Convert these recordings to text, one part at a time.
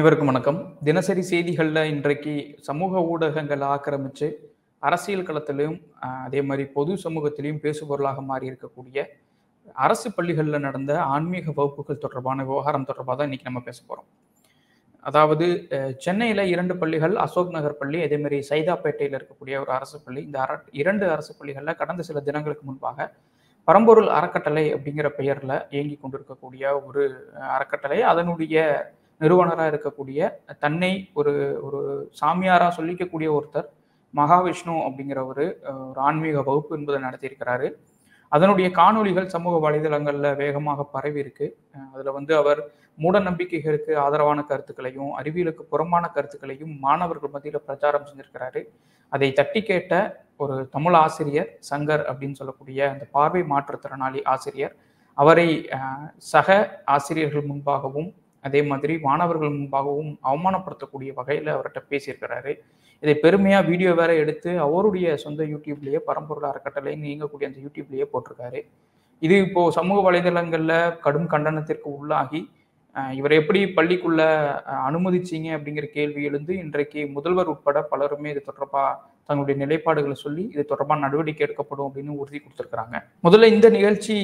அனைவருக்கும் வணக்கம். தினசரி செய்திகள்ல இன்றைக்கு சமூக ஊடகங்கள் ஆக்கிரமிச்சு, அரசியல் களத்திலும் அதே மாரி பொது சமூகத்திலும் பேசுபொருளாக மாறி இருக்கக்கூடிய அரசு பள்ளிகள்ல நடந்த ஆன்மீக வகுப்புகள் தொடர்பான விவகாரம் தொடர்பா தான் இன்னைக்கு நம்ம பேச போறோம். அதாவது சென்னையில 2 பள்ளிகள், அசோக் நகர் பள்ளி, அதே மாரி சைதாப்பேட்டையில இருக்கக்கூடிய ஒரு அரசு பள்ளி. இந்த 2 அரசு பள்ளிகள்ல கடந்த சில தினங்களுக்கு முன்பாக பரம்பொருள் அறக்கட்டளை அப்படிங்கிற பெயர்ல இயங்கிக் கொண்டிருக்கக்கூடிய ஒரு அறக்கட்டளை. அதனுடைய நிறுவனரா இருக்கக்கூடிய தன்னை ஒரு ஒரு சாமியாரா சொல்லிக்கக்கூடிய ஒருத்தர், மகாவிஷ்ணு அப்படிங்கிற ஒரு ஆன்மீக வகுப்பு என்பதை நடத்தியிருக்கிறாரு. அதனுடைய காணொளிகள் சமூக வலைதளங்கள்ல வேகமாக பரவி இருக்கு. அதுல வந்து அவர் மூட நம்பிக்கைகளுக்கு ஆதரவான கருத்துக்களையும், அறிவியலுக்கு புறம்பான கருத்துக்களையும் மாணவர்கள் மத்தியில பிரச்சாரம் செஞ்சிருக்கிறாரு. அதை தட்டி கேட்ட ஒரு தமிழ் ஆசிரியர் சங்கர் அப்படின்னு சொல்லக்கூடிய அந்த பார்வை மாற்றுத்திறனாளி ஆசிரியர், அவரை சக ஆசிரியர்கள் முன்பாகவும், அதே மாதிரி மாணவர்கள் முன்பாகவும் அவமானப்படுத்தக்கூடிய வகையில அவர்ட்ட பேசியிருக்கிறாரு. இதை பெருமையா வீடியோ வேற எடுத்து அவருடைய சொந்த யூடியூப்லயே பரம்பொருள் அறக்கட்டளைன்னு இயங்கக்கூடிய அந்த யூடியூப்லயே போட்டிருக்காரு. இது இப்போ சமூக வலைதளங்கள்ல கடும் கண்டனத்திற்கு உள்ளாகி, இவரை எப்படி பள்ளிக்குள்ள அனுமதிச்சீங்க அப்படிங்கிற கேள்வி எழுந்து இன்றைக்கு முதல்வர் உட்பட பலருமே இது தொடர்பா தங்களுடைய நிலைப்பாடுகளை சொல்லி இது தொடர்பா நடவடிக்கை எடுக்கப்படும் அப்படின்னு உறுதி கொடுத்திருக்கிறாங்க. முதல்ல இந்த நிகழ்ச்சி,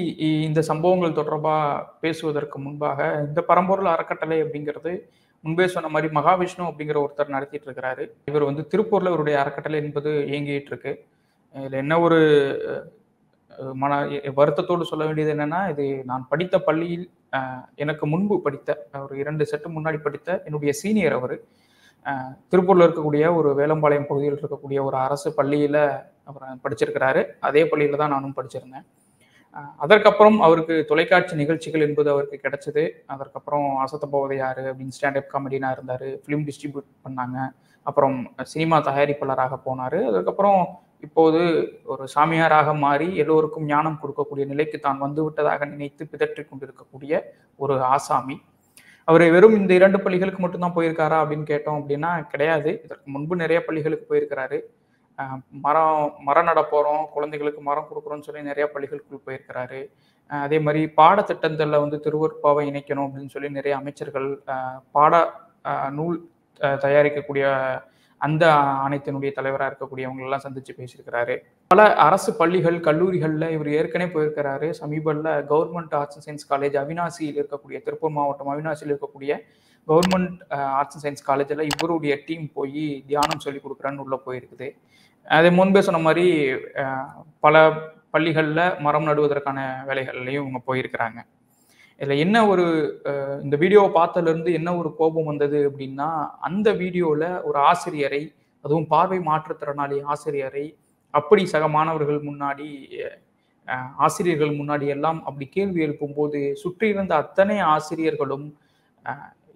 இந்த சம்பவங்கள் தொடர்பா பேசுவதற்கு முன்பாக, இந்த பரம்பொருள் அறக்கட்டளை அப்படிங்கிறது முன்பே சொன்ன மாதிரி மகாவிஷ்ணு அப்படிங்கிற ஒருத்தர் நடத்திட்டு இருக்கிறாரு. இவர் வந்து திருப்பூர்ல இவருடைய அறக்கட்டளை என்பது இயங்கிட்டு இருக்கு. இதுல என்ன ஒரு வருத்தத்தோடு சொல்ல வேண்டியது என்னன்னா, இது நான் படித்த பள்ளியில் எனக்கு முன்பு படித்த ஒரு 2 செட்டு முன்னாடி படித்த என்னுடைய சீனியர் அவரு. திருப்பூர்ல இருக்கக்கூடிய ஒரு வேலம்பாளையம் பகுதியில் இருக்கக்கூடிய ஒரு அரசு பள்ளியில அவர் படிச்சிருக்கிறாரு. அதே பள்ளியில தான் நானும் படிச்சிருந்தேன். அதற்கப்புறம் அவருக்கு தொலைக்காட்சி நிகழ்ச்சிகள் என்பது அவருக்கு கிடைச்சது. அதற்கப்புறம் அசத்த போவது யாரு அப்படின்னு ஸ்டாண்டப் காமெடினா இருந்தாரு. ஃபிலிம் டிஸ்ட்ரிபியூட் பண்ணாங்க. அப்புறம் சினிமா தயாரிப்பாளராக போனாரு. அதுக்கப்புறம் இப்போது ஒரு சாமியாராக மாறி எல்லோருக்கும் ஞானம் கொடுக்கக்கூடிய நிலைக்கு தான் வந்து விட்டதாக நினைத்து பிதற்றிக் கொண்டிருக்கக்கூடிய ஒரு ஆசாமி. அவர் வெறும் இந்த 2 பள்ளிகளுக்கு மட்டும் தான் போயிருக்காரா அப்படின்னு கேட்டோம் அப்படின்னா கிடையாது. இதற்கு முன்பு நிறைய பள்ளிகளுக்கு போயிருக்கிறாரு. மரம் நட போறோம், குழந்தைகளுக்கு மரம் கொடுக்குறோம்னு சொல்லி நிறைய பள்ளிகளுக்குள் போயிருக்கிறாரு. அதே மாதிரி பாடத்திட்டத்துல வந்து திருவருட்பாவை இணைக்கணும் அப்படின்னு சொல்லி நிறைய அமைச்சர்கள், பாட நூல் தயாரிக்கக்கூடிய அந்த ஆணையத்தினுடைய தலைவராக இருக்கக்கூடியவங்க எல்லாம் சந்திச்சு பேசியிருக்கிறாரு. பல அரசு பள்ளிகள், கல்லூரிகள்ல இவர் ஏற்கனவே போயிருக்கிறாரு. சமீபத்தில் government arts and science college அவினாசியில் இருக்கக்கூடிய, திருப்பூர் மாவட்டம் அவினாசியில் இருக்கக்கூடிய கவர்மெண்ட் ஆர்ட்ஸ் அண்ட் சயின்ஸ் காலேஜில் இவருடைய டீம் போய் தியானம் சொல்லி கொடுக்குறேன்னு உள்ள போயிருக்குது. அதை முன்பே சொன்ன மாதிரி பல பள்ளிகளில் மரம் நடுவதற்கான வேலைகள்லையும் இவங்க போயிருக்கிறாங்க. இதில் என்ன ஒரு இந்த வீடியோவை பார்த்ததுலேருந்து என்ன ஒரு கோபம் வந்தது அப்படின்னா, அந்த வீடியோவில் ஒரு ஆசிரியரை, அதுவும் பார்வை மாற்றுத்திறனாளி ஆசிரியரை அப்படி சக மாணவர்கள் முன்னாடி, ஆசிரியர்கள் முன்னாடி எல்லாம் அப்படி கேள்வி எழுப்பும்போது சுற்றி இருந்த அத்தனை ஆசிரியர்களும்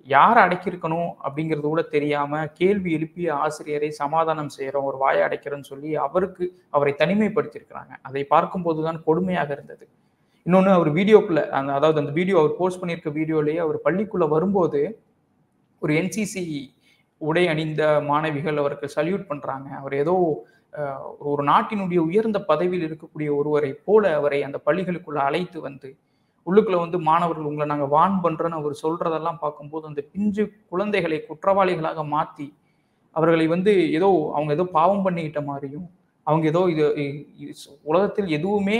யாரை அடக்கியிருக்கணும் அப்படிங்கிறது கூட தெரியாம கேள்வி எழுப்பிய ஆசிரியரை சமாதானம் செய்யறோம், ஒரு வாயை அடைக்கிறோன்னு சொல்லி அவரை தனிமைப்படுத்தியிருக்கிறாங்க. அதை பார்க்கும்போதுதான் கொடுமையாக இருந்தது. இன்னொன்று, அவர் வீடியோக்குள்ள அதாவது அந்த வீடியோ அவர் போஸ்ட் பண்ணியிருக்க வீடியோலேயே அவர் பள்ளிக்குள்ள வரும்போது ஒரு என்சிசி உடை அணிந்த மாணவிகள் அவருக்கு சல்யூட் பண்றாங்க. அவர் ஏதோ ஒரு நாட்டினுடைய உயர்ந்த பதவியில் இருக்கக்கூடிய ஒருவரை போல அவரை அந்த பள்ளிகளுக்குள்ள அழைத்து வந்து உள்ளுக்குள்ள வந்து மாணவர்கள் உங்களை நாங்கள் வான் பண்றோன்னு அவர் சொல்றதெல்லாம் பார்க்கும்போது அந்த பிஞ்சு குழந்தைகளை குற்றவாளிகளாக மாற்றி அவர்களை வந்து அவங்க ஏதோ பாவம் பண்ணிக்கிட்ட மாதிரியும், அவங்க ஏதோ உலகத்தில் எதுவுமே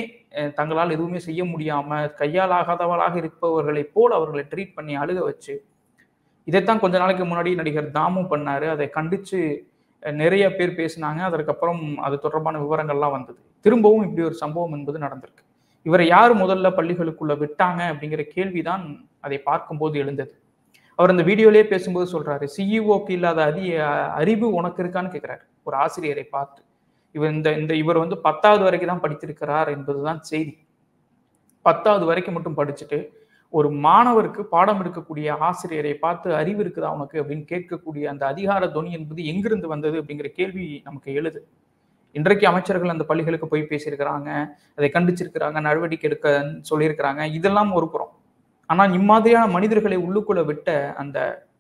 தங்களால் எதுவுமே செய்ய முடியாம கையால் ஆகாதவளாக இருப்பவர்களை போல் அவர்களை ட்ரீட் பண்ணி அழுக வச்சு, இதைத்தான் கொஞ்ச நாளைக்கு முன்னாடி நடிகர் தாமு பண்ணாரு. அதை கண்டிச்சு நிறைய பேர் பேசினாங்க. அதற்கப்புறம் அது தொடர்பான விவரங்கள்லாம் வந்தது. திரும்பவும் இப்படி ஒரு சம்பவம் என்பது நடந்திருக்கு. இவரை யார் முதல்ல பள்ளிகளுக்குள்ள விட்டாங்க அப்படிங்கிற கேள்விதான் அதை பார்க்கும்போது எழுந்தது. அவர் அந்த வீடியோலயே பேசும்போது சொல்றாரு, சிஇஓக்கு இல்லாத அறிவு உனக்கு இருக்கான்னு கேட்கிறாரு ஒரு ஆசிரியரை பார்த்து. இவர் வந்து 10வது வரைக்கும் தான் படித்திருக்கிறார் என்பதுதான் செய்தி. 10வது வரைக்கும் மட்டும் படிச்சுட்டு ஒரு மாணவருக்கு பாடம் எடுக்கக்கூடிய ஆசிரியரை பார்த்து அறிவு இருக்குதா உனக்கு அப்படின்னு கேட்கக்கூடிய அந்த அதிகார தொனி என்பது எங்கிருந்து வந்தது அப்படிங்கிற கேள்வி நமக்கு எழுது. இன்றைக்கு அமைச்சர்கள் அந்த பள்ளிகளுக்கு போய் பேசியிருக்கிறாங்க, அதை கண்டிச்சிருக்கிறாங்க, நடவடிக்கை எடுக்க சொல்லியிருக்கிறாங்க. இதெல்லாம் ஒரு புறம். ஆனால் இம்மாதிரியான மனிதர்களை உள்ளுக்குள்ள விட்ட அந்த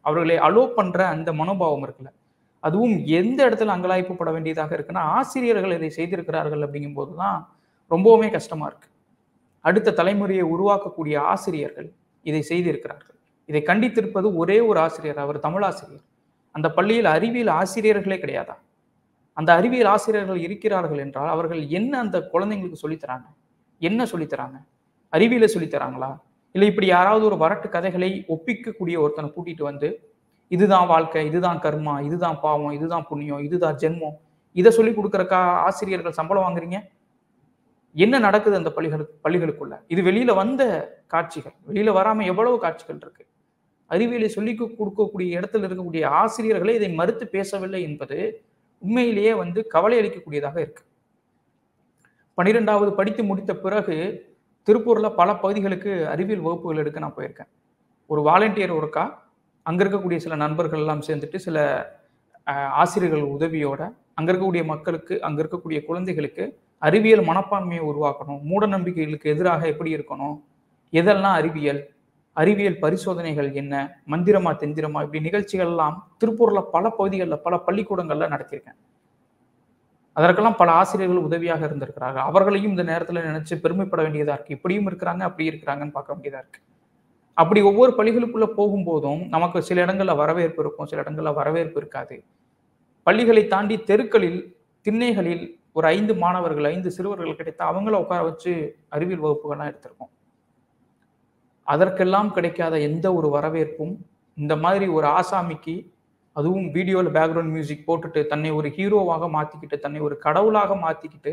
அவர்களை அலோ பண்ற அந்த மனோபாவம் இருக்குல்ல, அதுவும் எந்த இடத்துல அங்கலாய்ப்புப்பட வேண்டியதாக இருக்குன்னா, ஆசிரியர்கள் இதை செய்திருக்கிறார்கள் அப்படிங்கும் போதுதான் ரொம்பவுமே கஷ்டமா இருக்கு. அடுத்த தலைமுறையை உருவாக்கக்கூடிய ஆசிரியர்கள் இதை செய்திருக்கிறார்கள். இதை கண்டித்திருப்பது ஒரே ஒரு ஆசிரியர், அவர் தமிழ் ஆசிரியர். அந்த பள்ளியில் அறிவியல் ஆசிரியர்களே கிடையாதா? அந்த அறிவியல் ஆசிரியர்கள் இருக்கிறார்கள் என்றால் அவர்கள் என்ன அந்த குழந்தைங்களுக்கு சொல்லித்தராங்க? என்ன சொல்லித்தராங்க? அறிவியலை சொல்லித்தராங்களா? இல்ல இப்படி யாராவது ஒரு வரட்டு கதைகளை ஒப்பிக்கக்கூடிய ஒருத்தனை கூட்டிட்டு வந்து, இதுதான் வாழ்க்கை, இதுதான் கர்மா, இதுதான் பாவம், இதுதான் புண்ணியம், இதுதான் ஜென்மம். இத சொல்லிக் குடுக்கறக்கா ஆசிரியர்கள் சம்பளம் வாங்குறீங்க? என்ன நடக்குது அந்த பள்ளிகளுக்குள்ள? இது வெளியில வந்த காட்சிகள். வெளியில வராம எவ்வளவு காட்சிகள் இருக்கு. அறிவியலை சொல்லிக் கொடுக்கக்கூடிய இடத்துல இருக்கக்கூடிய ஆசிரியர்களே இதை மறுத்து பேசவில்லை என்பது உண்மையிலேயே கவலை அளிக்கக்கூடியதாக இருக்கு. 12வது படித்து முடித்த பிறகு திருப்பூர்ல பல பகுதிகளுக்கு அறிவியல் வகுப்புகள் எடுக்க நான் போயிருக்கேன். ஒரு வாலண்டியர் ஒர்க்கா அங்க இருக்கக்கூடிய சில நண்பர்கள் எல்லாம் சேர்ந்துட்டு சில ஆசிரியர்கள் உதவியோட அங்க இருக்கக்கூடிய மக்களுக்கு, அங்க இருக்கக்கூடிய குழந்தைகளுக்கு அறிவியல் மனப்பான்மையை உருவாக்கணும். மூட நம்பிக்கைகளுக்கு எதிராக எப்படி இருக்கணும்? எதெல்லாம் அறிவியல்? அறிவியல் பரிசோதனைகள் என்ன? மந்திரமா, தெந்திரமா இப்படி நிகழ்ச்சிகள் எல்லாம் திருப்பூர்ல பல பகுதிகளில் பல பள்ளிக்கூடங்கள்ல நடத்தியிருக்கேன். அதற்கெல்லாம் பல ஆசிரியர்கள் உதவியாக இருந்திருக்கிறார்கள். அவர்களையும் இந்த நேரத்துல நினைச்சு பெருமைப்பட வேண்டியதா இருக்கு. இப்படியும் இருக்கிறாங்க, அப்படி இருக்கிறாங்கன்னு பார்க்க வேண்டியதா இருக்கு. அப்படி ஒவ்வொரு பள்ளிகளுக்குள்ள போகும்போதும் நமக்கு சில இடங்கள்ல வரவேற்பு இருக்கும், சில இடங்கள்ல வரவேற்பு இருக்காது. பள்ளிகளை தாண்டி தெருக்களில், திண்ணைகளில் ஒரு 5 மாணவர்கள், 5 சிறுவர்கள் கிடைத்தா அவங்கள உட்கார வச்சு அறிவியல் வகுப்புகள்லாம் எடுத்திருக்கோம். அதற்கெல்லாம் கிடைக்காத எந்த ஒரு வரவேற்பும் இந்த மாதிரி ஒரு ஆசாமிக்கு, அதுவும் வீடியோல பேக்ரவுண்ட் மியூசிக் போட்டுட்டு தன்னை ஒரு ஹீரோவாக மாத்திக்கிட்டு, தன்னை ஒரு கடவுளாக மாத்திக்கிட்டு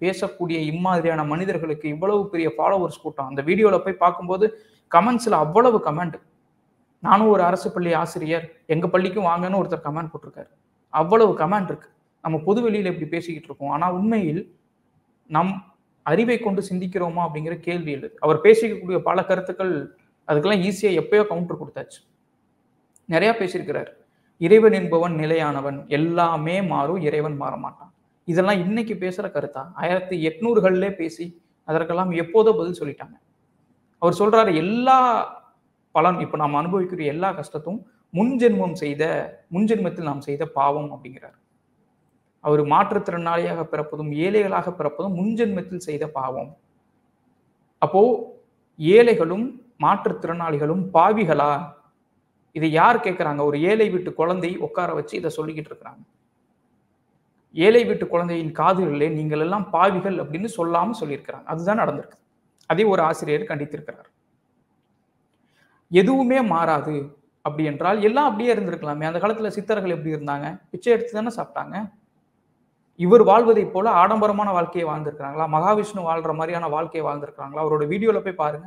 பேசக்கூடிய இம்மாதிரியான மனிதர்களுக்கு இவ்வளவு பெரிய ஃபாலோவர்ஸ் கூட்டம். அந்த வீடியோல போய் பார்க்கும்போது கமெண்ட்ஸ்ல அவ்வளவு கமெண்ட். நானும் ஒரு அரசு பள்ளி ஆசிரியர், எங்க பள்ளிக்கும் வாங்கன்னு ஒருத்தர் கமெண்ட் போட்டிருக்காரு. அவ்வளவு கமெண்ட் இருக்கு. நம்ம பொது வெளியில இப்படி பேசிக்கிட்டு இருக்கோம். ஆனா உண்மையில் நம் அறிவை கொண்டு சிந்திக்கிறோமா அப்படிங்கிற கேள்வி எழுது. அவர் பேசிக்கக்கூடிய பல கருத்துக்கள் அதுக்கெல்லாம் ஈஸியா எப்பயோ கவுண்டர் கொடுத்தாச்சு. நிறைய பேசியிருக்கிறார். இறைவன் என்பவன் நிலையானவன், எல்லாமே மாறும், இறைவன் மாற மாட்டான். இதெல்லாம் இன்னைக்கு பேசுற கருத்தா? 1800களிலே பேசி அதற்கெல்லாம் எப்போதோ பதில் சொல்லிட்டாங்க. அவர் சொல்றாரு எல்லா பலன் இப்ப நாம் அனுபவிக்கிற எல்லா கஷ்டத்தும் முன்ஜென்மத்தில் நாம் செய்த பாவம் அப்படிங்கிறார். அவர் மாற்றுத்திறனாளியாக பிறப்பதும் ஏழைகளாக பிறப்பதும் முன்ஜென்மத்தில் செய்த பாவம். அப்போ ஏழைகளும் மாற்றுத்திறனாளிகளும் பாவிகளா? இதை யார் கேட்கிறாங்க? ஒரு ஏழை வீட்டு குழந்தை உட்கார வச்சு இதை சொல்லிக்கிட்டு இருக்கிறாங்க. ஏழை வீட்டு குழந்தையின் காதுகளிலே நீங்கள் எல்லாம் பாவிகள் அப்படின்னு சொல்லாம சொல்லியிருக்கிறாங்க. அதுதான் நடந்திருக்கு. அதே ஒரு ஆசிரியர் கண்டித்திருக்கிறார். எதுவுமே மாறாது அப்படி என்றால் எல்லாம் அப்படியே இருந்திருக்கலாமே. அந்த காலத்துல சித்தர்கள் எப்படி இருந்தாங்க? பிச்சை எடுத்து தானே சாப்பிட்டாங்க. இவர் வாழ்வதை போல ஆடம்பரமான வாழ்க்கையை வாழ்ந்திருக்கிறாங்களா? மகாவிஷ்ணு வாழ்ற மாதிரியான வாழ்க்கையை வாழ்ந்திருக்கிறாங்களா? அவரோட வீடியோல போய் பாருங்க.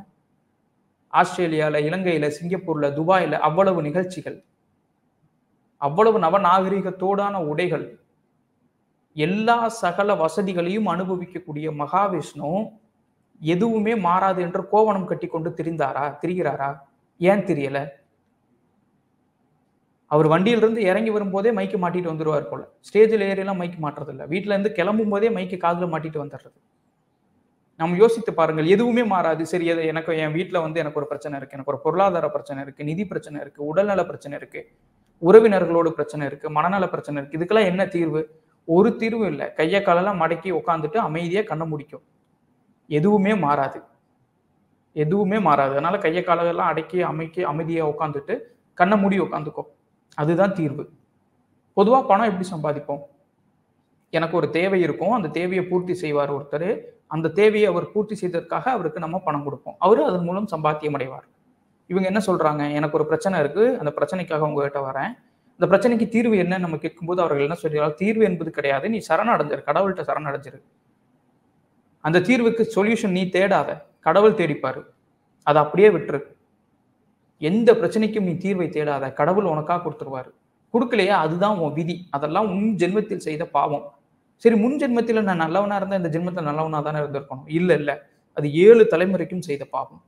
ஆஸ்திரேலியால, இலங்கையில, சிங்கப்பூர்ல, துபாயில அவ்வளவு நிகழ்ச்சிகள், அவ்வளவு நவநாகரிகத்தோடான உடைகள், எல்லா சகல வசதிகளையும் அனுபவிக்கக்கூடிய மகாவிஷ்ணு எதுவுமே மாறாது என்று கோவணம் கட்டி கொண்டு திரிகிறாரா? ஏன் தெரியல? அவர் வண்டியிலிருந்து இறங்கி வரும்போதே மைக்கு மாட்டிட்டு வந்துருவார் போல. ஸ்டேஜில் ஏறியெல்லாம் மைக்கு மாட்டுறது இல்லை. வீட்டுல இருந்து கிளம்பும் போதே மைக்கு காதுல மாட்டிட்டு வந்துடுறது. நம்ம யோசித்து பாருங்கள். எதுவுமே மாறாது. சரி, எனக்கு என் வீட்டுல எனக்கு ஒரு பிரச்சனை இருக்கு, எனக்கு ஒரு பொருளாதார பிரச்சனை இருக்கு, நிதி பிரச்சனை இருக்கு, உடல்நல பிரச்சனை இருக்கு, உறவினர்களோடு பிரச்சனை இருக்கு, மனநல பிரச்சனை இருக்கு. இதுக்கெல்லாம் என்ன தீர்வு? ஒரு தீர்வு இல்லை. கையை காலெல்லாம் மடக்கி உட்காந்துட்டு அமைதியா கண்ணை முடிக்கும். எதுவுமே மாறாது. எதுவுமே மாறாது. அதனால கையை காலெல்லாம் அடக்கி அமைதியா உட்காந்துட்டு கண்ணை மூடி உட்காந்துக்கோ. அதுதான் தீர்வு. பொதுவா பணம் எப்படி சம்பாதிப்போம்? எனக்கு ஒரு தேவை இருக்கும், அந்த தேவையை பூர்த்தி செய்வார் ஒருத்தர். அந்த தேவையை அவர் பூர்த்தி செய்ததற்காக அவருக்கு நம்ம பணம் கொடுப்போம். அவரு அதன் மூலம் சம்பாத்தியம் அடைவார். இவங்க என்ன சொல்றாங்க? எனக்கு ஒரு பிரச்சனை இருக்கு, அந்த பிரச்சனைக்காக உங்ககிட்ட வரேன், அந்த பிரச்சனைக்கு தீர்வு என்ன நம்ம கேட்கும்போது அவர்கள் என்ன சொல்றாங்க? தீர்வு என்பது கிடையாது, நீ சரணடைஞ்சிரு, கடவுள்கிட்ட சரணடைஞ்சிரு. அந்த தீர்வுக்கு சொல்யூஷன் நீ தேடாத, கடவுள் தேடிப்பாரு. அதை அப்படியே விட்டுரு. எந்த பிரச்சனைக்கும் நீ தீர்வை தேடாத, கடவுள் உனக்காக கொடுத்துருவாரு. கொடுக்கலையா அதுதான் உன் விதி. அதெல்லாம் முன் ஜென்மத்தில் செய்த பாவம். சரி, முன் ஜென்மத்தில் நான் நல்லவனா இருந்தா இந்த ஜென்மத்தில் நல்லவனா தானே இருந்திருக்கணும். இல்ல, அது 7 தலைமுறைக்கும் செய்த பாவம்.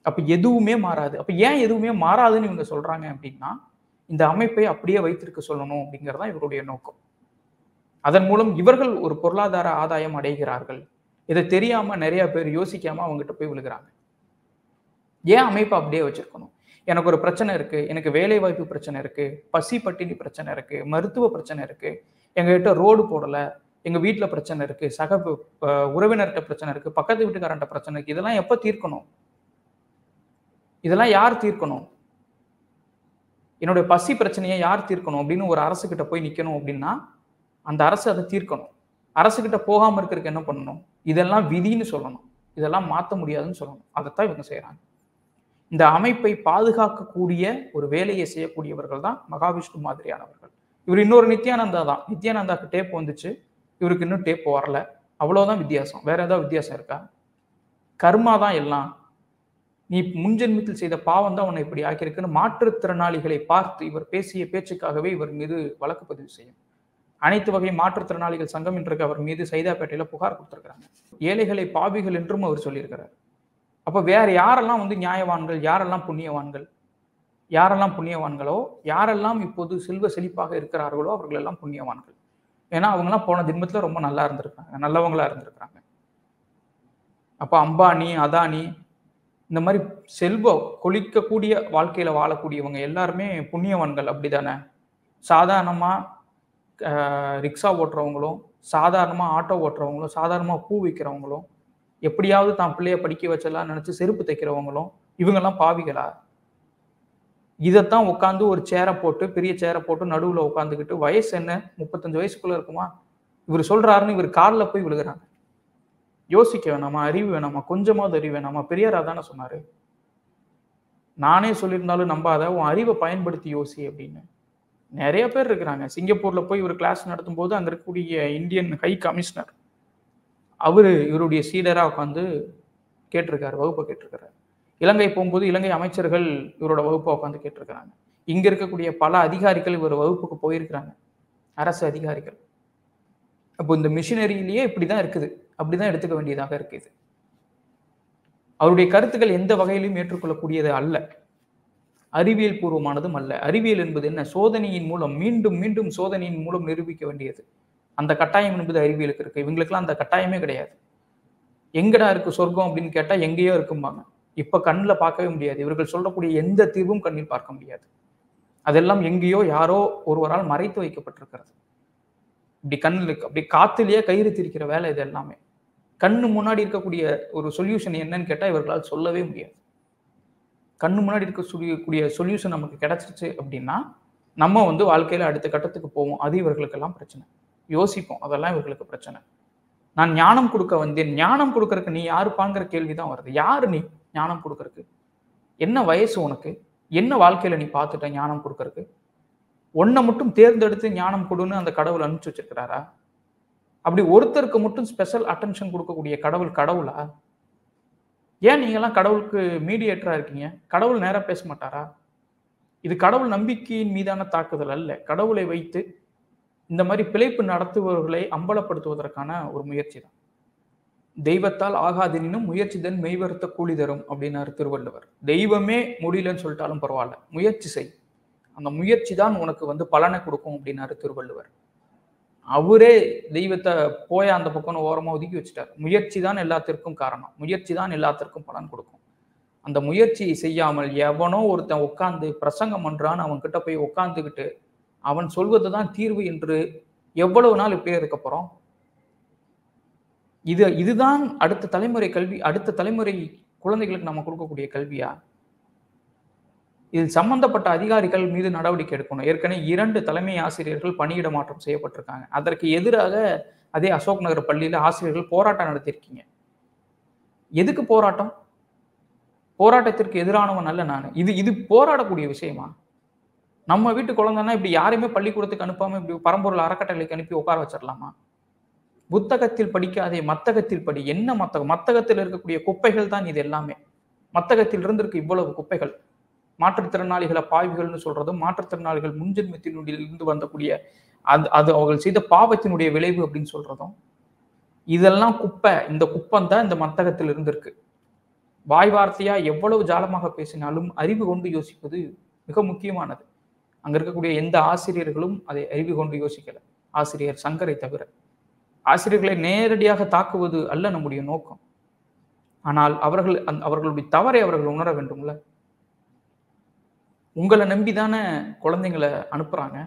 அப்ப எதுவுமே மாறாது. அப்ப ஏன் எதுவுமே மாறாதுன்னு இவங்க சொல்றாங்க அப்படின்னா, இந்த அமைப்பை அப்படியே வைத்திருக்க சொல்லணும் அப்படிங்கிறதா இவருடைய நோக்கம். அதன் மூலம் இவர்கள் ஒரு பொருளாதார ஆதாயம் அடைகிறார்கள். இதை தெரியாம நிறைய பேர் யோசிக்காம அவங்ககிட்ட போய் விழுகிறாங்க. ஏன் அமைப்பை அப்படியே வச்சிருக்கணும்? எனக்கு ஒரு பிரச்சனை இருக்கு, எனக்கு வேலை வாய்ப்பு பிரச்சனை இருக்கு, பசி பட்டினி பிரச்சனை இருக்கு, மருத்துவ பிரச்சனை இருக்கு, எங்ககிட்ட ரோடு போடல, எங்க வீட்டுல பிரச்சனை இருக்கு, உறவினர்கிட்ட பிரச்சனை இருக்கு, பக்கத்து வீட்டுக்காரன்ட்ட பிரச்சனை இருக்கு. இதெல்லாம் எப்ப தீர்க்கணும்? இதெல்லாம் யார் தீர்க்கணும்? என்னுடைய பசி பிரச்சனையை யார் தீர்க்கணும் அப்படின்னு ஒரு அரசுகிட்ட போய் நிற்கணும் அப்படின்னா அந்த அரசு அதை தீர்க்கணும். அரசுகிட்ட போகாமல் இருக்கிறதுக்கு என்ன பண்ணணும்? இதெல்லாம் விதின்னு சொல்லணும். இதெல்லாம் மாற்ற முடியாதுன்னு சொல்லணும். அதைத்தான் இவங்க செய்கிறாங்க. இந்த அமைப்பை பாதுகாக்கக்கூடிய ஒரு வேலையை செய்யக்கூடியவர்கள் தான் மகாவிஷ்ணு மாதிரியானவர்கள். இவர் இன்னொரு நித்யானந்தா தான். நித்யானந்தாக்கு டேப் வந்துச்சு, இவருக்கு இன்னும் டேப் வரல. அவ்வளவுதான் வித்தியாசம். வேற ஏதாவது வித்தியாசம் இருக்கா? கர்மா தான் எல்லாம். நீ முன்ஜென்மத்தில் செய்த பாவம் தான் உன்னை இப்படி ஆக்கியிருக்குன்னு மாற்றுத்திறனாளிகளை பார்த்து இவர் பேசிய பேச்சுக்காகவே இவர் மீது வழக்கு பதிவு செய்யும். அனைத்து வகை மாற்றுத்திறனாளிகள் சங்கம் இன்றைக்கு அவர் மீது சைதாப்பேட்டையில புகார் கொடுத்திருக்கிறாங்க. ஏழைகளை பாவிகள் என்றும் அவர் சொல்லியிருக்கிறார். அப்ப வேற யாரெல்லாம் நியாயவான்கள், யாரெல்லாம் புண்ணியவான்கள், யாரெல்லாம் புண்ணியவான்களோ, யாரெல்லாம் இப்போது செல்வ செழிப்பாக இருக்கிறார்களோ அவர்கள் எல்லாம் புண்ணியவான்கள். ஏன்னா அவங்கெல்லாம் போன ஜென்மத்துல ரொம்ப நல்லா இருந்திருக்காங்க, நல்லவங்களா இருந்திருக்கிறாங்க. அப்ப அம்பானி, அதானி, இந்த மாதிரி செல்வம் கொளிக்கக்கூடிய வாழ்க்கையில வாழக்கூடியவங்க எல்லாருமே புண்ணியவான்கள். அப்படிதானே? சாதாரணமா ரிக்ஷா ஓட்டுறவங்களும், சாதாரணமா ஆட்டோ ஓட்டுறவங்களும், சாதாரணமா பூ விற்கிறவங்களும், எப்படியாவது தான் பிள்ளைய படிக்க வச்சலாம் நினைச்சு செருப்பு தைக்கிறவங்களும் இவங்கெல்லாம் பாவிகளா? இதைத்தான் உட்காந்து ஒரு சேரை போட்டு, பெரிய சேரை போட்டு நடுவில் உட்காந்துக்கிட்டு, வயசு என்ன 35 வயசுக்குள்ள இருக்குமா, இவர் சொல்றாருன்னு இவர் காலில் போய் விழுகிறாங்க. யோசிக்க வேணாமா? அறிவு வேணாமா? கொஞ்சமாவது அறிவு வேணாமா? பெரியார் அதானே சொன்னாரு, நானே சொல்லியிருந்தாலும் நம்பாத, உன் அறிவை பயன்படுத்தி யோசி அப்படின்னு. நிறைய பேர் இருக்கிறாங்க. சிங்கப்பூர்ல போய் இவர் கிளாஸ் நடத்தும் போது அங்க இருக்கக்கூடிய இந்தியன் ஹை கமிஷனர் இவருடைய சீடரா உட்காந்து கேட்டிருக்காரு, வகுப்பை கேட்டிருக்காரு. இலங்கை போகும்போது இலங்கை அமைச்சர்கள் இவரோட வகுப்பை உட்காந்து கேட்டிருக்கிறாங்க. இங்க இருக்கக்கூடிய பல அதிகாரிகள் இவர் வகுப்புக்கு போயிருக்கிறாங்க, அரசு அதிகாரிகள். அப்போ இந்த மிஷினரியிலேயே இப்படிதான் இருக்குது, அப்படிதான் எடுத்துக்க வேண்டியதாக இருக்குது. அவருடைய கருத்துக்கள் எந்த வகையிலும் ஏற்றுக்கொள்ளக்கூடியது அல்ல, அறிவியல் பூர்வமானதும் அல்ல. அறிவியல் என்பது என்ன? சோதனையின் மூலம், மீண்டும் மீண்டும் சோதனையின் மூலம் நிரூபிக்க வேண்டியது. அந்த கட்டாயம் என்பது அறிவியலுக்கு இருக்கு. இவங்களுக்கெல்லாம் அந்த கட்டாயமே கிடையாது. எங்கடா இருக்கு சொர்க்கம் அப்படின்னு கேட்டா எங்கேயோ இருக்கும்பாங்க. இப்ப கண்ணில் பார்க்கவே முடியாது. இவர்கள் சொல்லக்கூடிய எந்த தீர்வும் கண்ணில் பார்க்க முடியாது. அதெல்லாம் எங்கேயோ யாரோ ஒருவரால் மறைத்து வைக்கப்பட்டிருக்கிறது. இப்படி கண்ணில் அப்படி காத்திலேயே கயிறு திரிக்கிற வேலை இது எல்லாமே. கண்ணு முன்னாடி இருக்கக்கூடிய ஒரு சொல்யூஷன் என்னன்னு கேட்டா இவர்களால் சொல்லவே முடியாது. கண்ணு முன்னாடி இருக்கக்கூடிய சொல்யூஷன் நமக்கு கிடைச்சிருச்சு அப்படின்னா நம்ம வாழ்க்கையில அடுத்த கட்டத்துக்கு போவோம். அது இவர்களுக்கெல்லாம் பிரச்சனை. யோசிப்போம், அதெல்லாம் இவர்களுக்கு பிரச்சனை. நான் ஞானம் கொடுக்க வந்தேன். ஞானம் கொடுக்கறதுக்கு நீ யாருப்பாங்கிற கேள்விதான் வருது. யாரு நீ ஞானம் கொடுக்கறதுக்கு? என்ன வயசு உனக்கு? என்ன வாழ்க்கையில நீ பார்த்துட்ட ஞானம் கொடுக்கறதுக்கு? ஒன்னை மட்டும் தேர்ந்தெடுத்து ஞானம் கொடுன்னு அந்த கடவுள் அனுப்பிச்சு வச்சிருக்கிறாரா? அப்படி ஒருத்தருக்கு மட்டும் ஸ்பெஷல் அட்டென்ஷன் கொடுக்கக்கூடிய கடவுள் கடவுளா? ஏன் நீங்கெல்லாம் கடவுளுக்கு மீடியேட்டரா இருக்கீங்க? கடவுள் நேரா பேச மாட்டாரா? இது கடவுள் நம்பிக்கையின் மீதான தாக்குதல் அல்ல. கடவுளை வைத்து இந்த மாதிரி பிழைப்பு நடத்துபவர்களை அம்பலப்படுத்துவதற்கான ஒரு முயற்சி தான். தெய்வத்தால் ஆகாதெனினும் முயற்சி தன் மெய்வருத்த கூலி தரும் அப்படின்னாரு திருவள்ளுவர். தெய்வமே முடியலன்னு சொல்லிட்டாலும் பரவாயில்ல, முயற்சி செய், அந்த முயற்சி தான் உனக்கு பலனை கொடுக்கும் அப்படின்னாரு திருவள்ளுவர். அவரே தெய்வத்தை போய் அந்த பக்கம் ஓரமா ஒதுக்கி வச்சுட்டார். முயற்சி தான் எல்லாத்திற்கும் காரணம், முயற்சி தான் எல்லாத்திற்கும் பலன் கொடுக்கும். அந்த முயற்சியை செய்யாமல் எவனோ ஒருத்தன் உட்கார்ந்து பிரசங்கம் பண்றான்னு அவன் கிட்ட போய் உட்கார்ந்துக்கிட்டு அவன் சொல்வதுதான் தீர்வு என்று எவ்வளவு நாள் இப்படியே இருக்க போறோம்? இதுதான் அடுத்த தலைமுறை கல்வி, அடுத்த தலைமுறை குழந்தைகளுக்கு நம்ம கொடுக்கக்கூடிய கல்வியா? இதில் சம்பந்தப்பட்ட அதிகாரிகள் மீது நடவடிக்கை எடுக்கணும். ஏற்கனவே 2 தலைமை ஆசிரியர்கள் பணியிட மாற்றம் செய்யப்பட்டிருக்காங்க. அதற்கு எதிராக அதே அசோக் நகர் பள்ளியில ஆசிரியர்கள் போராட்டம் நடத்தியிருக்கீங்க. எதுக்கு போராட்டம்? போராட்டத்திற்கு எதிரானவன் அல்ல நான். இது போராடக்கூடிய விஷயமா? நம்ம வீட்டு குழந்தைன்னா இப்படி யாரையுமே பள்ளிக்கூடத்துக்கு அனுப்பாம இப்படி பரம்பொருள் அறக்கட்டளைக்கு அனுப்பி உட்கார வச்சிடலாமா? புத்தகத்தில் படிக்காதே, மத்தகத்தில் படி. என்ன மத்தகம்? மத்தகத்தில் இருக்கக்கூடிய குப்பைகள் தான் இது எல்லாமே. மத்தகத்தில் இருக்கு இவ்வளவு குப்பைகள். மாற்றுத்திறனாளிகளை பாவிகள்னு சொல்றதும், மாற்றுத்திறனாளிகள் முன்ஜென்மத்தினுடைய இருந்து வந்தக்கூடிய அது அவர்கள் செய்த பாவத்தினுடைய விளைவு அப்படின்னு சொல்றதும், இதெல்லாம் குப்பை. இந்த குப்பம் தான் இந்த மத்தகத்தில் இருந்திருக்கு. வாய் வார்த்தையா எவ்வளவு ஜாலமாக பேசினாலும் அறிவு கொண்டு யோசிப்பது மிக முக்கியமானது. அங்க இருக்கக்கூடிய எந்த ஆசிரியர்களும் அதை அறிவு கொண்டு யோசிக்கல, ஆசிரியர் சங்கரை தவிர. ஆசிரியர்களை நேரடியாக தாக்குவது அல்ல நம்முடைய நோக்கம். ஆனால் அவர்களுடைய தவறை அவர்கள் உணர வேண்டும்ல. உங்களை நம்பிதானே குழந்தைங்களை அனுப்புறாங்க.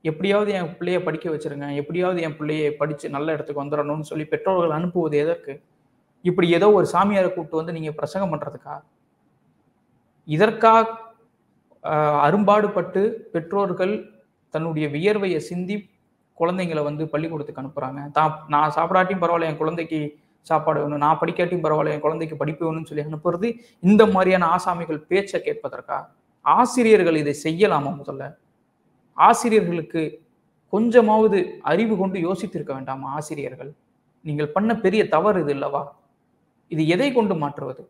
எப்படியாவது என் பிள்ளைய படிக்க வச்சிருங்க, எப்படியாவது என் பிள்ளையை படிச்சு நல்ல இடத்துக்கு வந்துடணும்னு சொல்லி பெற்றோர்கள் அனுப்புவது எதற்கு? இப்படி ஏதோ ஒரு சாமியாரை கூப்பிட்டு நீங்க பிரசங்கம் பண்றதுக்கா? இதற்காக அரும்பாடுபட்டு பெற்றோர்கள் தன்னுடைய வியர்வையை சிந்தி குழந்தைங்களை வந்து பள்ளிக்கூடத்துக்கு அனுப்புறாங்க. நான் சாப்பிடாட்டியும் பரவாயில்ல, என் குழந்தைக்கு சாப்பாடு வேணும், நான் படிக்காட்டியும் பரவாயில்ல, என் குழந்தைக்கு படிப்பு வேணும்னு சொல்லி அனுப்புறது இந்த மாதிரியான ஆசாமிகள் பேச்சை கேட்பதற்கா? ஆசிரியர்கள் இதை செய்யலாமா? முதல்ல ஆசிரியர்களுக்கு கொஞ்சமாவது அறிவு கொண்டு யோசித்திருக்க வேண்டாமா? ஆசிரியர்கள், நீங்கள் பண்ண பெரிய தவறு இது இல்லவா? இது எதை கொண்டு மாற்றுவது?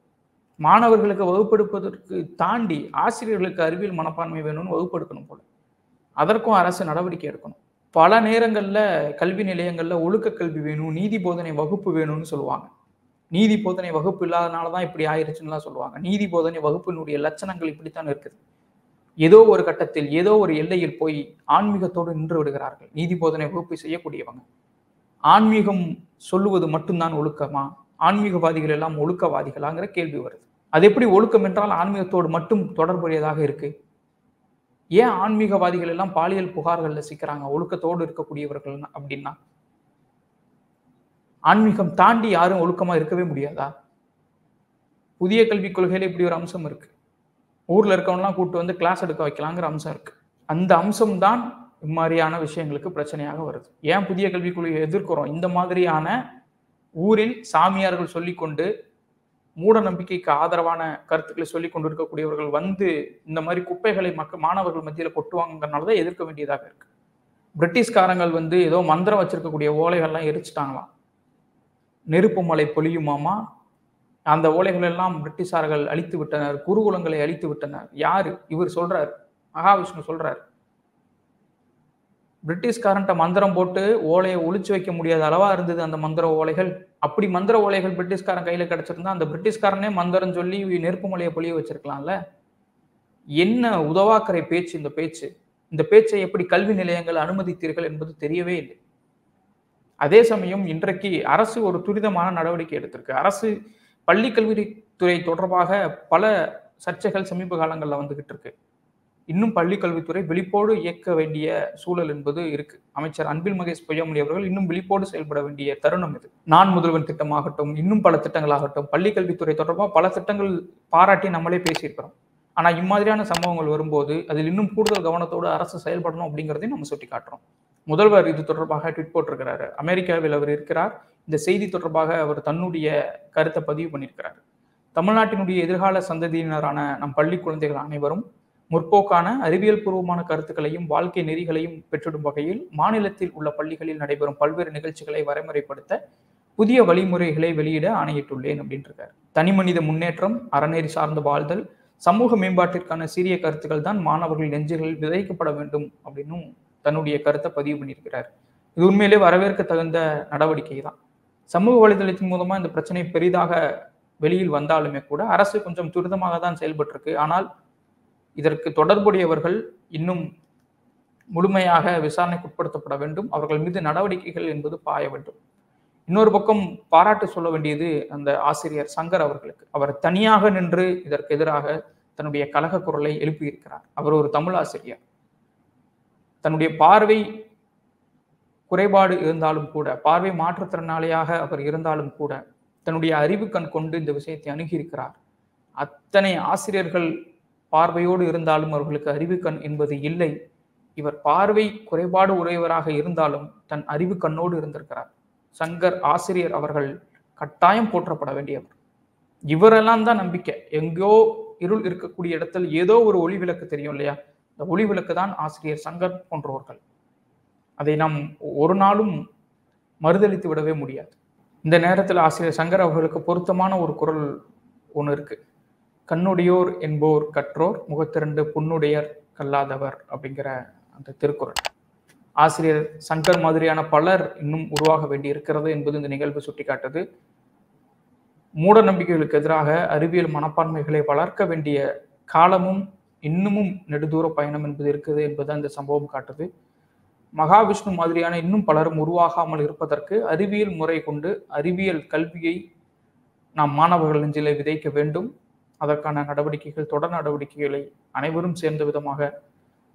மாணவர்களுக்கு வகுப்பெடுப்பதற்கு தாண்டி ஆசிரியர்களுக்கு அறிவியல் மனப்பான்மை வேணும்னு வகுப்பெடுக்கணும் போல. அதற்கும் அரசு நடவடிக்கை எடுக்கணும். பல நேரங்கள்ல கல்வி நிலையங்கள்ல ஒழுக்க கல்வி வேணும், நீதி போதனை வகுப்பு வேணும்னு சொல்லுவாங்க. நீதி போதனை வகுப்பு இல்லாதனாலதான் இப்படி ஆயிருச்சுன்னுலாம் சொல்லுவாங்க. நீதி போதனை வகுப்பினுடைய லட்சணங்கள் இப்படித்தான் இருக்குது. ஏதோ ஒரு கட்டத்தில் ஏதோ ஒரு எல்லையில் போய் ஆன்மீகத்தோடு நின்று விடுகிறார்கள் நீதி போதனை வகுப்பை செய்யக்கூடியவங்க. ஆன்மீகம் சொல்லுவது மட்டும்தான் ஒழுக்கமா? ஆன்மீகவாதிகள் எல்லாம் ஒழுக்கவாதிகளாங்கிற கேள்வி வருது. அது எப்படி ஒழுக்கம் என்றால் ஆன்மீகத்தோடு மட்டும் தொடர்புடையதாக இருக்கு? ஏன் ஆன்மீகவாதிகள் எல்லாம் பாலியல் புகார்கள்ல சிக்கிறாங்க ஒழுக்கத்தோடு இருக்கக்கூடியவர்கள் அப்படின்னா? ஆன்மீகம் தாண்டி யாரும் ஒழுக்கமா இருக்கவே முடியாதா? புதிய கல்விக் கொள்கையில இப்படி ஒரு அம்சம் இருக்கு. ஊர்ல இருக்கவங்கலாம் கூப்பிட்டு வந்து கிளாஸ் எடுக்க வைக்கலாங்கிற அம்சம் இருக்கு. அந்த அம்சம் தான் இம்மாதிரியான விஷயங்களுக்கு பிரச்சனையாக வருது. ஏன் புதிய கல்விக் கொள்கையை எதிர்க்கிறோம்? இந்த மாதிரியான ஊரில் சாமியார்கள் சொல்லிக்கொண்டு மூட நம்பிக்கைக்கு ஆதரவான கருத்துக்களை சொல்லிக் கொண்டு இருக்கக்கூடியவர்கள் வந்து இந்த மாதிரி குப்பைகளை மாணவர்கள் மத்தியில் கொட்டுவாங்கிறனாலதான் எதிர்க்க வேண்டியதாக இருக்கு. பிரிட்டிஷ்காரங்கள் வந்து ஏதோ மந்திரம் வச்சிருக்கக்கூடிய ஓலைகள்லாம் எரிச்சுட்டாங்களாம். நெருப்பு மலை பொழியுமாமா, அந்த ஓலைகள் எல்லாம் பிரிட்டிஷார்கள் அழித்து விட்டனர், குருகுலங்களை அழித்து விட்டனர். யாரு? இவர் சொல்றாரு, மகாவிஷ்ணு சொல்றாரு. பிரிட்டிஷ்காரன்ட்ட மந்திரம் போட்டு ஓலையை ஒளிச்சு வைக்க முடியாத அளவா இருந்தது அந்த மந்திர ஓலைகள். அப்படி மந்திர ஓலைகள் பிரிட்டிஷ்காரன் கையில கிடைச்சிருந்தா அந்த பிரிட்டிஷ்காரனே மந்திரம் சொல்லி நெருப்பு மலையை பொழிய வச்சிருக்கலாம்ல. என்ன உதவாக்கரை பேச்சு இந்த பேச்சு? இந்த பேச்சை எப்படி கல்வி நிலையங்கள் அனுமதித்தீர்கள் என்பது தெரியவே இல்லை. அதே சமயம் இன்றைக்கு அரசு ஒரு துரிதமான நடவடிக்கை எடுத்திருக்கு. அரசு பள்ளி கல்வித்துறை தொடர்பாக பல சர்ச்சைகள் சமீப காலங்களில் வந்துகிட்டு இருக்கு. இன்னும் பள்ளி கல்வித்துறை விழிப்போடு இயக்க வேண்டிய சூழல் என்பது இருக்கு. அமைச்சர் அன்பில் மகேஷ் பொய்யாமொழி அவர்கள் இன்னும் விழிப்போடு செயல்பட வேண்டிய தருணம் இது. நான் முதல்வன் திட்டமாகட்டும், இன்னும் பல திட்டங்களாகட்டும், பள்ளி கல்வித்துறை தொடர்பாக பல திட்டங்கள் பாராட்டி நம்மளே பேசியிருக்கிறோம். ஆனா இம்மாதிரியான சம்பவங்கள் வரும்போது அதில் இன்னும் கூடுதல் கவனத்தோடு அரசு செயல்படணும் அப்படிங்கிறதையும் நம்ம சுட்டி காட்டுறோம். முதல்வர் இது தொடர்பாக ட்வீட் போட்டிருக்கிறாரு. அமெரிக்காவில் அவர் இருக்கிறார். இந்த செய்தி தொடர்பாக அவர் தன்னுடைய கருத்தை பதிவு பண்ணியிருக்கிறார். தமிழ்நாட்டினுடைய எதிர்கால சந்ததியினரான நம் பள்ளி குழந்தைகள் அனைவரும் முற்போக்கான அறிவியல் பூர்வமான கருத்துக்களையும் வாழ்க்கை நெறிகளையும் பெற்றிடும் வகையில் மாநிலத்தில் உள்ள பள்ளிகளில் நடைபெறும் பல்வேறு நிகழ்ச்சிகளை வரைமுறைப்படுத்த புதிய வழிமுறைகளை வெளியிட ஆணையிட்டுள்ளேன் அப்படின்னு இருக்காரு. தனி மனித முன்னேற்றம், அறநெறி சார்ந்த வாழ்தல், சமூக மேம்பாட்டிற்கான சீரிய கருத்துக்கள் தான் மாணவர்கள் நெஞ்சுகளில் விதைக்கப்பட வேண்டும் அப்படின்னு தன்னுடைய கருத்தை பதிவு பண்ணியிருக்கிறார். இது உண்மையிலே வரவேற்க தகுந்த நடவடிக்கை தான். சமூக வலைதளத்தின் மூலமா இந்த பிரச்சனை பெரிதாக வெளியில் வந்தாலுமே கூட அரசு கொஞ்சம் துரிதமாக தான் செயல்பட்டிருக்கு. ஆனால் இதற்கு தொடர்புடையவர்கள் இன்னும் முழுமையாக விசாரணைக்கு உட்படுத்தப்பட வேண்டும். அவர்கள் மீது நடவடிக்கைகள் என்பது பாய வேண்டும். இன்னொரு பக்கம் பாராட்டு சொல்ல வேண்டியது அந்த ஆசிரியர் சங்கர் அவர்களுக்கு. அவர் தனியாக நின்று இதற்கு எதிராக தன்னுடைய கலக குரலை எழுப்பியிருக்கிறார். அவர் ஒரு தமிழ் ஆசிரியர். தன்னுடைய பார்வை குறைபாடு இருந்தாலும் கூட, பார்வை மாற்றுத்திறனாளியாக அவர் இருந்தாலும் கூட தன்னுடைய அறிவு கண் கொண்டு இந்த விஷயத்தை அணுகியிருக்கிறார். அத்தனை ஆசிரியர்கள் பார்வையோடு இருந்தாலும் அவர்களுக்கு அறிவு கண் என்பது இல்லை. இவர் பார்வை குறைபாடு உடையவராக இருந்தாலும் தன் அறிவு கண்ணோடு இருந்திருக்கிறார். சங்கர் ஆசிரியர் அவர்கள் கட்டாயம் போற்றப்பட வேண்டியவர். இவரெல்லாம் தான் நம்பிக்கை. எங்கோ இருள் இருக்கக்கூடிய இடத்தில் ஏதோ ஒரு ஒளி விளக்கு தெரியும் இல்லையா? இந்த ஒளி விளக்கு தான் ஆசிரியர் சங்கர் போன்றவர்கள். அதை நாம் ஒரு நாளும் மறுதளித்து விடவே முடியாது. இந்த நேரத்தில் ஆசிரியர் சங்கர் அவர்களுக்கு பொருத்தமான ஒரு குரல் ஒன்று இருக்கு. கண்ணுடையோர் என்போர் கற்றோர், முகத்திரண்டு புண்ணுடையர் கல்லாதவர் அப்படிங்கிற அந்த திருக்குறள். ஆசிரியர் சங்கர் மாதிரியான பலர் இன்னும் உருவாக வேண்டி இருக்கிறது என்பது இந்த நிகழ்வு சுட்டிக்காட்டுது. மூட நம்பிக்கைகளுக்கு எதிராக அறிவியல் மனப்பான்மைகளை வளர்க்க வேண்டிய காலமும் இன்னமும் நெடுதூர பயணம் என்பது இருக்குது என்பதை அந்த சம்பவம் காட்டுது. மகாவிஷ்ணு மாதிரியான இன்னும் பலரும் உருவாகாமல் இருப்பதற்கு அறிவியல் முறை கொண்டு அறிவியல் கல்வியை நாம் மாணவர்கள் நெஞ்சிலே விதைக்க வேண்டும். அதற்கான நடவடிக்கைகள், தொடர் நடவடிக்கைகளை அனைவரும் சேர்ந்த விதமாக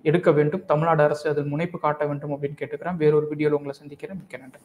எடுக்க வேண்டும். தமிழ்நாடு அரசு அதில் முனைப்பு காட்ட வேண்டும் அப்படின்னு கேட்டுக்கிறேன். வேறொரு வீடியோவில் உங்களை சந்திக்கிறேன். மிக்க நன்றி.